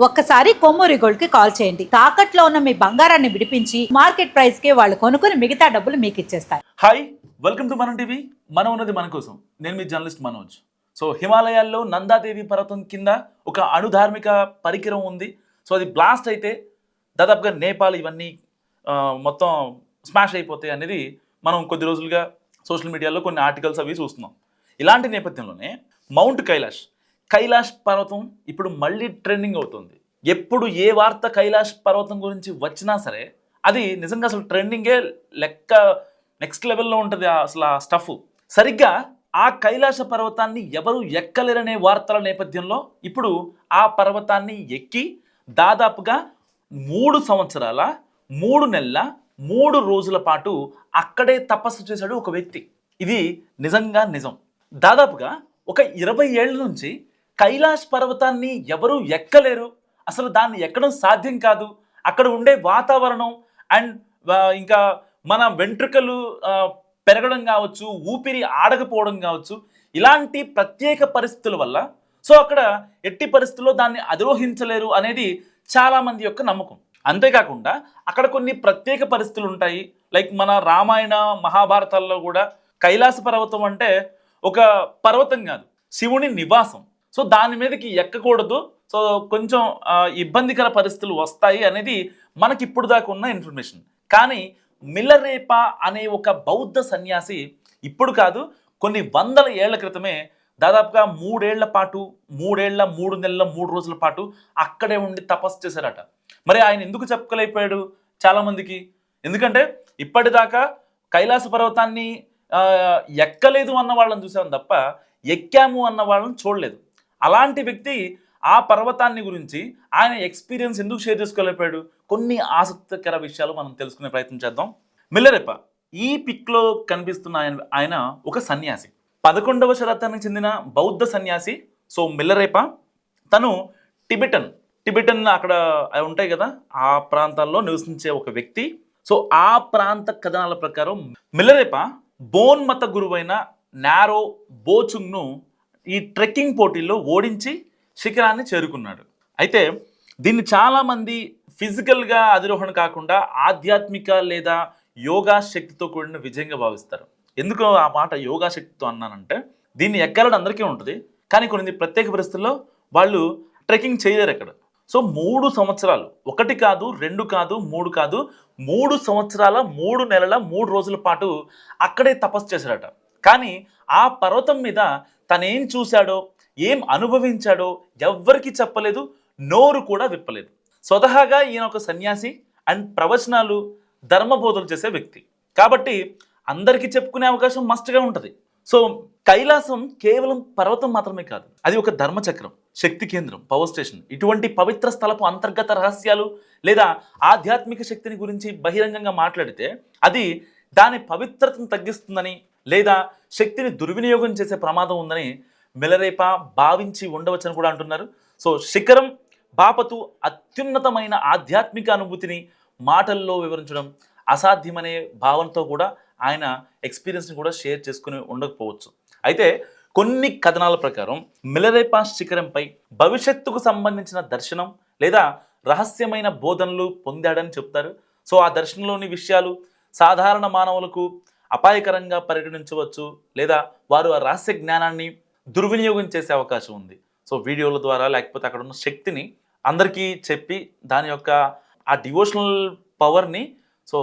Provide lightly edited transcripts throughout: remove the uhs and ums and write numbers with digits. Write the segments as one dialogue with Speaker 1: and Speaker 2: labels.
Speaker 1: ఒక్కసారి కొమ్మూరి గోల్డ్ కి కాల్ చేయండి. తాకట్లో ఉన్న మీ బంగారాన్ని విడిపించి మార్కెట్ ప్రైస్ కి వాళ్ళు కొనుక్కుని మిగతా డబ్బులు మీకు ఇచ్చేస్తారు.
Speaker 2: హాయ్, వెల్కమ్ టు మనం టీవీ. మనం ఉన్నది మన కోసం. నేను మీ జర్నలిస్ట్ మనోజ్. సో హిమాలయాల్లో నందాదేవి పర్వతం కింద ఒక అణుధార్మిక పరికరం ఉంది. సో అది బ్లాస్ట్ అయితే దాదాపుగా నేపాల్ ఇవన్నీ మొత్తం స్మాష్ అయిపోతాయి అనేది మనం కొద్ది రోజులుగా సోషల్ మీడియాలో కొన్ని ఆర్టికల్స్ అవి చూస్తున్నాం. ఇలాంటి నేపథ్యంలోనే మౌంట్ కైలాష్ పర్వతం ఇప్పుడు మళ్ళీ ట్రెండింగ్ అవుతుంది. ఎప్పుడు ఏ వార్త కైలాష్ పర్వతం గురించి వచ్చినా సరే అది నిజంగా అసలు ట్రెండింగే లెక్క, నెక్స్ట్ లెవెల్లో ఉంటుంది అసలు ఆ స్టఫ్. సరిగ్గా ఆ కైలాస పర్వతాన్ని ఎవరు ఎక్కలేరనే వార్తల నేపథ్యంలో ఇప్పుడు ఆ పర్వతాన్ని ఎక్కి దాదాపుగా 3 సంవత్సరాల 3 నెలల 3 రోజుల పాటు అక్కడే తపస్సు చేశాడు ఒక వ్యక్తి. ఇది నిజంగా నిజం. దాదాపుగా ఒక 20 ఏళ్ల నుంచి కైలాష్ పర్వతాన్ని ఎవరు ఎక్కలేరు, అసలు దాన్ని ఎక్కడం సాధ్యం కాదు, అక్కడ ఉండే వాతావరణం అండ్ ఇంకా మన వెంట్రుకలు పెరగడం కావచ్చు, ఊపిరి ఆడకపోవడం కావచ్చు, ఇలాంటి ప్రత్యేక పరిస్థితుల వల్ల సో అక్కడ ఎట్టి పరిస్థితుల్లో దాన్ని అధిరోహించలేరు అనేది చాలామంది యొక్క నమ్మకం. అంతేకాకుండా అక్కడ కొన్ని ప్రత్యేక పరిస్థితులు ఉంటాయి. లైక్ మన రామాయణ మహాభారతాల్లో కూడా కైలాస పర్వతం అంటే ఒక పర్వతం కాదు, శివుని నివాసం. సో దాని మీదకి ఎక్కకూడదు, సో కొంచెం ఇబ్బందికర పరిస్థితులు వస్తాయి అనేది మనకి ఇప్పుడు దాకా ఉన్న ఇన్ఫర్మేషన్. కానీ మిలరేపా అనే ఒక బౌద్ధ సన్యాసి ఇప్పుడు కాదు, కొన్ని వందల ఏళ్ల క్రితమే దాదాపుగా 3 ఏళ్ల పాటు 3 ఏళ్ల 3 నెలల 3 రోజుల పాటు అక్కడే ఉండి తపస్సు చేశారట. మరి ఆయన ఎందుకు చెప్పుకోలేకపోయాడు చాలామందికి? ఎందుకంటే ఇప్పటిదాకా కైలాస పర్వతాన్ని ఎక్కలేదు అన్న వాళ్ళని చూసాం తప్ప ఎక్కాము అన్న వాళ్ళని చూడలేదు. అలాంటి వ్యక్తి ఆ పర్వతాన్ని గురించి ఆయన ఎక్స్పీరియన్స్ ఎందుకు షేర్ చేసుకోలేకపోయాడు? కొన్ని ఆసక్తికర విషయాలు మనం తెలుసుకునే ప్రయత్నం చేద్దాం. మిలరేపా ఈ పిక్లో కనిపిస్తున్న ఆయన ఒక సన్యాసి, 11వ శతాబ్దానికి చెందిన బౌద్ధ సన్యాసి. సో మిలరేపా తను టిబెటన్ అక్కడ ఉంటాయి కదా, ఆ ప్రాంతాల్లో నివసించే ఒక వ్యక్తి. సో ఆ ప్రాంత కథనాల ప్రకారం మిలరేపా బోన్ మత గురువైన నారో బోచుంగ్ను ఈ ట్రెక్కింగ్ పోటీల్లో ఓడించి శిఖరాన్ని చేరుకున్నాడు. అయితే దీన్ని చాలామంది ఫిజికల్గా అధిరోహణ కాకుండా ఆధ్యాత్మిక లేదా యోగా శక్తితో కూడిన విజయంగా భావిస్తారు. ఎందుకు ఆ మాట యోగా శక్తితో అన్నానంటే, దీన్ని ఎక్కాలని అందరికీ ఉంటుంది, కానీ కొన్ని ప్రత్యేక పరిస్థితుల్లో వాళ్ళు ట్రెక్కింగ్ చేయలేరు అక్కడ. సో 3 సంవత్సరాలు, 1 కాదు 2 కాదు 3 కాదు, 3 సంవత్సరాల 3 నెలల 3 రోజుల పాటు అక్కడే తపస్సు చేశాడట. కానీ ఆ పర్వతం మీద తనేం చూశాడో, ఏం అనుభవించాడో ఎవ్వరికీ చెప్పలేదు, నోరు కూడా విప్పలేదు. స్వతహాగా ఈయన ఒక సన్యాసి అండ్ ప్రవచనాలు, ధర్మబోధలు చేసే వ్యక్తి కాబట్టి అందరికీ చెప్పుకునే అవకాశం మస్ట్గా ఉంటుంది. సో కైలాసం కేవలం పర్వతం మాత్రమే కాదు, అది ఒక ధర్మచక్రం, శక్తి కేంద్రం, పవర్ స్టేషన్. ఇటువంటి పవిత్ర స్థలపు అంతర్గత రహస్యాలు లేదా ఆధ్యాత్మిక శక్తిని గురించి బహిరంగంగా మాట్లాడితే అది దాని పవిత్రతను తగ్గిస్తుందని లేదా శక్తిని దుర్వినియోగం చేసే ప్రమాదం ఉందని మిలరేపా భావించి ఉండవచ్చని కూడా అంటున్నారు. సో శిఖరం బాపతు అత్యున్నతమైన ఆధ్యాత్మిక అనుభూతిని మాటల్లో వివరించడం అసాధ్యమనే భావనతో కూడా ఆయన ఎక్స్పీరియన్స్ని కూడా షేర్ చేసుకుని ఉండకపోవచ్చు. అయితే కొన్ని కథనాల ప్రకారం మిలరేపా శిఖరంపై భవిష్యత్తుకు సంబంధించిన దర్శనం లేదా రహస్యమైన బోధనలు పొందాడని చెప్తారు. సో ఆ దర్శనంలోని విషయాలు సాధారణ మానవులకు అపాయకరంగా పరిగణించవచ్చు, లేదా వారు ఆ రహస్య జ్ఞానాన్ని దుర్వినియోగం చేసే అవకాశం ఉంది. సో వీడియోల ద్వారా లేకపోతే అక్కడ ఉన్న శక్తిని అందరికీ చెప్పి దాని యొక్క ఆ డివోషనల్ పవర్ని సో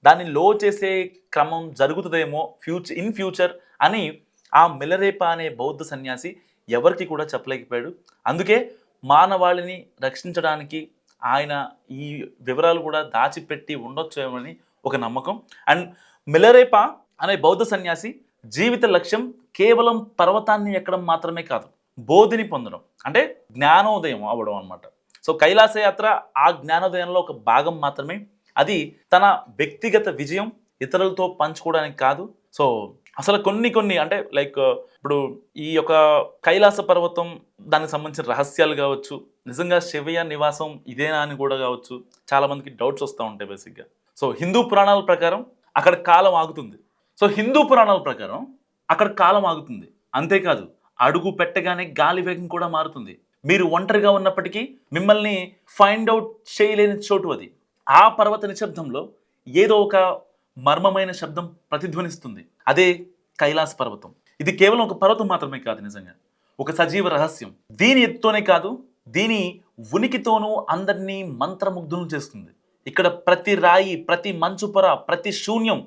Speaker 2: దాన్ని లో చేసే క్రమం జరుగుతుందేమో ఇన్ ఫ్యూచర్ అని ఆ మిలరేపా అనే బౌద్ధ సన్యాసి ఎవరికి కూడా చెప్పలేకపోయాడు. అందుకే మానవాళిని రక్షించడానికి ఆయన ఈ వివరాలు కూడా దాచిపెట్టి ఉండొచ్చేమని ఒక నమ్మకం. అండ్ మిలరేపా అనే బౌద్ధ సన్యాసి జీవిత లక్ష్యం కేవలం పర్వతాన్ని ఎక్కడం మాత్రమే కాదు, బోధిని పొందడం, అంటే జ్ఞానోదయం అవ్వడం అనమాట. సో కైలాస యాత్ర ఆ జ్ఞానోదయంలో ఒక భాగం మాత్రమే. అది తన వ్యక్తిగత విజయం ఇతరులతో పంచుకోవడానికి కాదు. సో అసలు కొన్ని అంటే లైక్ ఇప్పుడు ఈ యొక్క కైలాస పర్వతం దానికి సంబంధించిన రహస్యాలు కావచ్చు, నిజంగా శివయ్య నివాసం ఇదేనా అని కూడా కావచ్చు, చాలామందికి డౌట్స్ వస్తూ ఉంటాయి బేసిక్గా. సో హిందూ పురాణాల ప్రకారం అక్కడ కాలం ఆగుతుంది. సో హిందూ పురాణాల ప్రకారం అక్కడ కాలం ఆగుతుంది, అంతేకాదు అడుగు పెట్టగానే గాలి వేగం కూడా మారుతుంది. మీరు ఒంటరిగా ఉన్నప్పటికీ మిమ్మల్ని ఫైండ్ అవుట్ చేయలేని చోటు అది. ఆ పర్వత నిశ్శబ్దంలో ఏదో ఒక మర్మమైన శబ్దం ప్రతిధ్వనిస్తుంది. అదే కైలాస పర్వతం. ఇది కేవలం ఒక పర్వతం మాత్రమే కాదు, నిజంగా ఒక సజీవ రహస్యం. దీని ఎత్తుతోనే కాదు, దీని ఉనికితోనూ అందరినీ మంత్రముగ్ధులను చేస్తుంది. ఇక్కడ ప్రతి రాయి, ప్రతి మంచు పొర, ప్రతి శూన్యం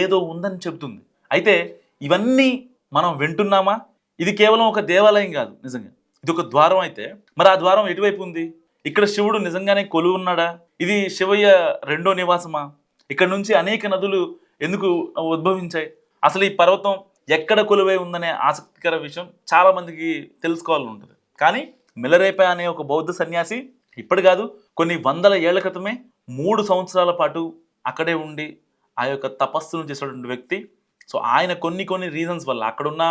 Speaker 2: ఏదో ఉందని చెబుతుంది. అయితే ఇవన్నీ మనం వింటున్నామా? ఇది కేవలం ఒక దేవాలయం కాదు, నిజంగా ఇది ఒక ద్వారం. అయితే మరి ఆ ద్వారం ఎటువైపు ఉంది? ఇక్కడ శివుడు నిజంగానే కొలువు ఉన్నాడా? ఇది శివయ్య రెండో నివాసమా? ఇక్కడ నుంచి అనేక నదులు ఎందుకు ఉద్భవించాయి? అసలు ఈ పర్వతం ఎక్కడ కొలువై ఉందనే ఆసక్తికర విషయం చాలా మందికి తెలుసుకోవాలని ఉంటుంది. కానీ మిలరేపా అనే ఒక బౌద్ధ సన్యాసి ఇప్పుడు కాదు, కొన్ని వందల ఏళ్ల క్రితమే 3 సంవత్సరాల పాటు అక్కడే ఉండి ఆ యొక్క తపస్సును చేసినటువంటి వ్యక్తి. సో ఆయన కొన్ని రీజన్స్ వల్ల అక్కడున్న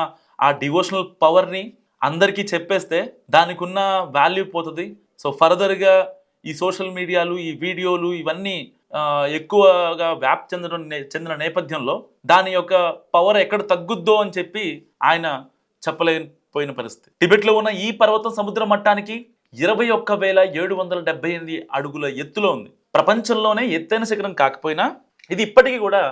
Speaker 2: ఆ డివోషనల్ పవర్ని అందరికీ చెప్పేస్తే దానికి ఉన్న వాల్యూ పోతుంది. సో ఫర్దర్గా ఈ సోషల్ మీడియాలు, ఈ వీడియోలు ఇవన్నీ ఎక్కువగా వ్యాప్తి చెందిన నేపథ్యంలో దాని యొక్క పవర్ ఎక్కడ తగ్గుద్దో అని చెప్పి ఆయన చెప్పలేకపోయిన పరిస్థితి. టిబెట్లో ఉన్న ఈ పర్వతం సముద్ర మట్టానికి 21,778 అడుగుల ఎత్తులో ఉంది. ప్రపంచంలోనే ఎత్తైన శిఖరం కాకపోయినా ఇది ఇప్పటికీ కూడా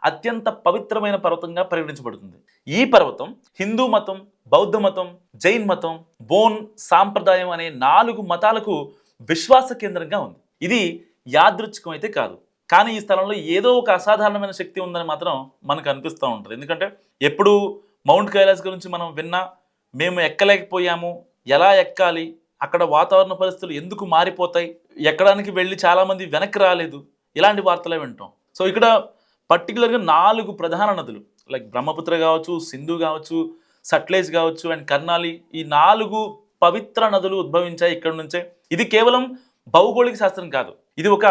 Speaker 2: అత్యంత పవిత్రమైన పర్వతంగా పరిగణించబడుతుంది. ఈ పర్వతం హిందూ మతం, బౌద్ధ మతం, జైన్ మతం, బోన్ సాంప్రదాయం అనే 4 మతాలకు విశ్వాస కేంద్రంగా ఉంది. ఇది యాదృచ్ఛికం అయితే కాదు, కానీ ఈ స్థలంలో ఏదో ఒక అసాధారణమైన శక్తి ఉందని మాత్రం మనకు అనిపిస్తూ ఉంటుంది. ఎందుకంటే ఎప్పుడు మౌంట్ కైలాస్ గురించి మనం విన్నా, మేము ఎక్కలేకపోయాము, ఎలా ఎక్కాలి, అక్కడ వాతావరణ పరిస్థితులు ఎందుకు మారిపోతాయి, ఎక్కడానికి వెళ్ళి చాలామంది వెనక్కి రాలేదు, ఇలాంటి వార్తలే వింటాం. సో ఇక్కడ పర్టికులర్గా 4 ప్రధాన నదులు లైక్ బ్రహ్మపుత్ర కావచ్చు, సింధు కావచ్చు, సట్లెజ్ కావచ్చు అండ్ కర్నాలి, ఈ 4 పవిత్ర నదులు ఉద్భవించాయి ఇక్కడ నుంచే. ఇది కేవలం భౌగోళిక శాస్త్రం కాదు, ఇది ఒక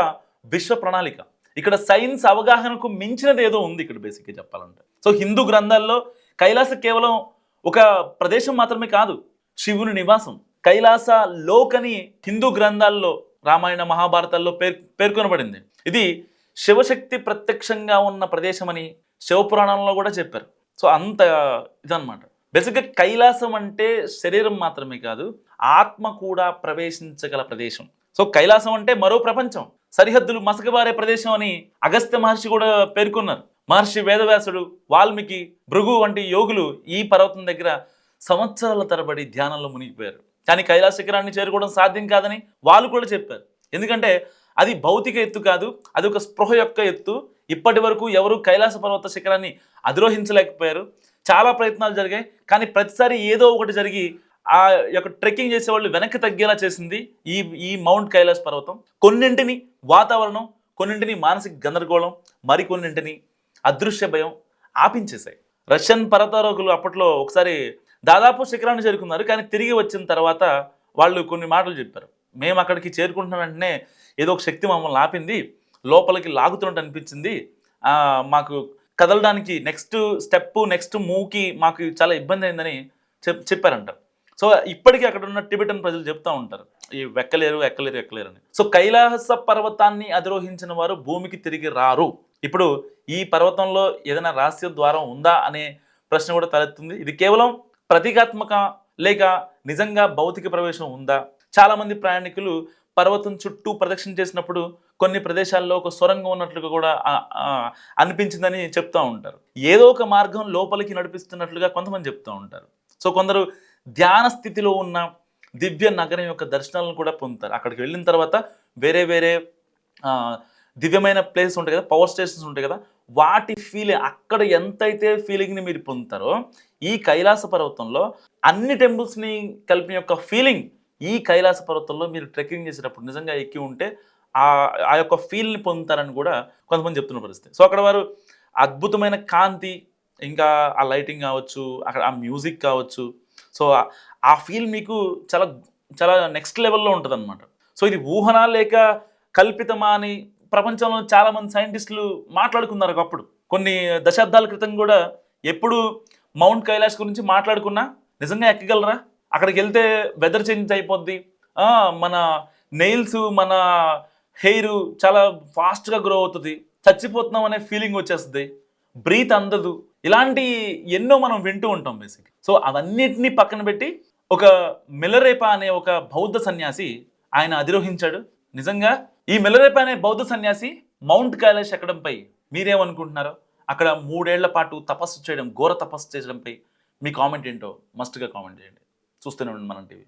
Speaker 2: విశ్వ ప్రణాళిక. ఇక్కడ సైన్స్ అవగాహనకు మించినది ఏదో ఉంది ఇక్కడ బేసిక్గా చెప్పాలంటే. సో హిందూ గ్రంథాల్లో కైలాస కేవలం ఒక ప్రదేశం మాత్రమే కాదు, శివుని నివాసం. కైలాస లోకని హిందూ గ్రంథాల్లో, రామాయణ మహాభారతాల్లో పేర్కొనబడింది. ఇది శివశక్తి ప్రత్యక్షంగా ఉన్న ప్రదేశమని శివపురాణంలో కూడా చెప్పారు. సో అంత ఇదన్నమాట. బేసిక్గా కైలాసం అంటే శరీరం మాత్రమే కాదు, ఆత్మ కూడా ప్రవేశించగల ప్రదేశం. సో కైలాసం అంటే మరో ప్రపంచం, సరిహద్దులు మసకబారే ప్రదేశం అని అగస్త్య మహర్షి కూడా పేర్కొన్నారు. మహర్షి వేదవ్యాసుడు, వాల్మీకి, భృగు వంటి యోగులు ఈ పర్వతం దగ్గర సంవత్సరాల తరబడి ధ్యానంలో మునిగిపోయారు. కానీ కైలాస శిఖరాన్ని చేరుకోవడం సాధ్యం కాదని వాళ్ళు కూడా చెప్పారు. ఎందుకంటే అది భౌతిక ఎత్తు కాదు, అది ఒక స్పృహ యొక్క ఎత్తు. ఇప్పటి వరకు ఎవరు కైలాస పర్వత శిఖరాన్ని అధిరోహించలేకపోయారు. చాలా ప్రయత్నాలు జరిగాయి, కానీ ప్రతిసారి ఏదో ఒకటి జరిగి ఆ యొక్క ట్రెక్కింగ్ చేసేవాళ్ళు వెనక్కి తగ్గేలా చేసింది ఈ మౌంట్ కైలాస్ పర్వతం. కొన్నింటిని వాతావరణం, కొన్నింటిని మానసిక గందరగోళం, మరికొన్నింటిని అదృశ్య భయం ఆపించేశాయి. రష్యన్ పర్వతారోహకులు అప్పట్లో ఒకసారి దాదాపు శిఖరాన్ని చేరుకున్నారు, కానీ తిరిగి వచ్చిన తర్వాత వాళ్ళు కొన్ని మాటలు చెప్పారు. మేము అక్కడికి చేరుకుంటున్న వెంటనే ఏదో ఒక శక్తి మమ్మల్ని ఆపింది, లోపలికి లాగుతున్నట్టు అనిపించింది, మాకు కదలడానికి నెక్స్ట్ స్టెప్, నెక్స్ట్ మూవ్కి మాకు చాలా ఇబ్బంది అయిందని చెప్పారంట. సో ఇప్పటికీ అక్కడ ఉన్న టిబెటన్ ప్రజలు చెప్తూ ఉంటారు, ఈ ఎక్కలేరు అని. సో కైలాస పర్వతాన్ని అధిరోహించిన వారు భూమికి తిరిగి రారు. ఇప్పుడు ఈ పర్వతంలో ఏదైనా రహస్య ద్వారం ఉందా అనే ప్రశ్న కూడా తలెత్తుంది. ఇది కేవలం ప్రతీకాత్మక లేక నిజంగా భౌతిక ప్రవేశం ఉందా? చాలామంది ప్రయాణికులు పర్వతం చుట్టూ ప్రదక్షిణ చేసినప్పుడు కొన్ని ప్రదేశాల్లో ఒక సొరంగం ఉన్నట్లుగా కూడా అనిపించిందని చెప్తూ ఉంటారు. ఏదో ఒక మార్గం లోపలికి నడిపిస్తున్నట్లుగా కొంతమంది చెప్తూ ఉంటారు. సో కొందరు ధ్యాన స్థితిలో ఉన్న దివ్య నగరం యొక్క దర్శనాలను కూడా పొందుతారు. అక్కడికి వెళ్ళిన తర్వాత వేరే దివ్యమైన ప్లేసెస్ ఉంటాయి కదా, పవర్ స్టేషన్స్ ఉంటాయి కదా, వాటి అక్కడ ఎంతైతే ఫీలింగ్ని మీరు పొందుతారో ఈ కైలాస పర్వతంలో అన్ని టెంపుల్స్ని కలిపిన యొక్క ఫీలింగ్ ఈ కైలాస పర్వతంలో మీరు ట్రెక్కింగ్ చేసేటప్పుడు నిజంగా ఎక్కి ఉంటే ఆ యొక్క ఫీల్ని పొందుతారని కూడా కొంతమంది చెప్తున్న పరిస్థితి. సో అక్కడ వారు అద్భుతమైన కాంతి, ఇంకా ఆ లైటింగ్ కావచ్చు, అక్కడ ఆ మ్యూజిక్ కావచ్చు, సో ఆ ఫీల్ మీకు చాలా చాలా నెక్స్ట్ లెవెల్లో ఉంటుంది అనమాట. సో ఇది ఊహన లేక కల్పితమా అని ప్రపంచంలో చాలామంది సైంటిస్టులు మాట్లాడుకున్నారు ఒకప్పుడు. కొన్ని దశాబ్దాల క్రితం కూడా ఎప్పుడు మౌంట్ కైలాష్ గురించి మాట్లాడుకున్నా నిజంగా ఎక్కగలరా, అక్కడికి వెళ్తే వెదర్ చేంజ్ అయిపోద్ది, మన నెయిల్స్, మన హెయిర్ చాలా ఫాస్ట్గా గ్రో అవుతుంది, చచ్చిపోతున్నాం అనే ఫీలింగ్ వచ్చేస్తుంది, బ్రీత్ అందదు, ఇలాంటి ఎన్నో మనం వింటూ ఉంటాం బేసిక్. సో అవన్నిటినీ పక్కన పెట్టి ఒక మిలరేప అనే ఒక బౌద్ధ సన్యాసి ఆయన అధిరోహించాడు. నిజంగా ఈ మిలరేప అనే బౌద్ధ సన్యాసి మౌంట్ కైలాష్ ఎక్కడంపై మీరేమనుకుంటున్నారో, అక్కడ 3 ఏళ్ల పాటు తపస్సు చేయడం, ఘోర తపస్సు చేయడంపై మీ కామెంట్ ఏంటో మస్ట్గా కామెంట్ చేయండి. చూస్తూనే ఉండండి మనం టీవీ.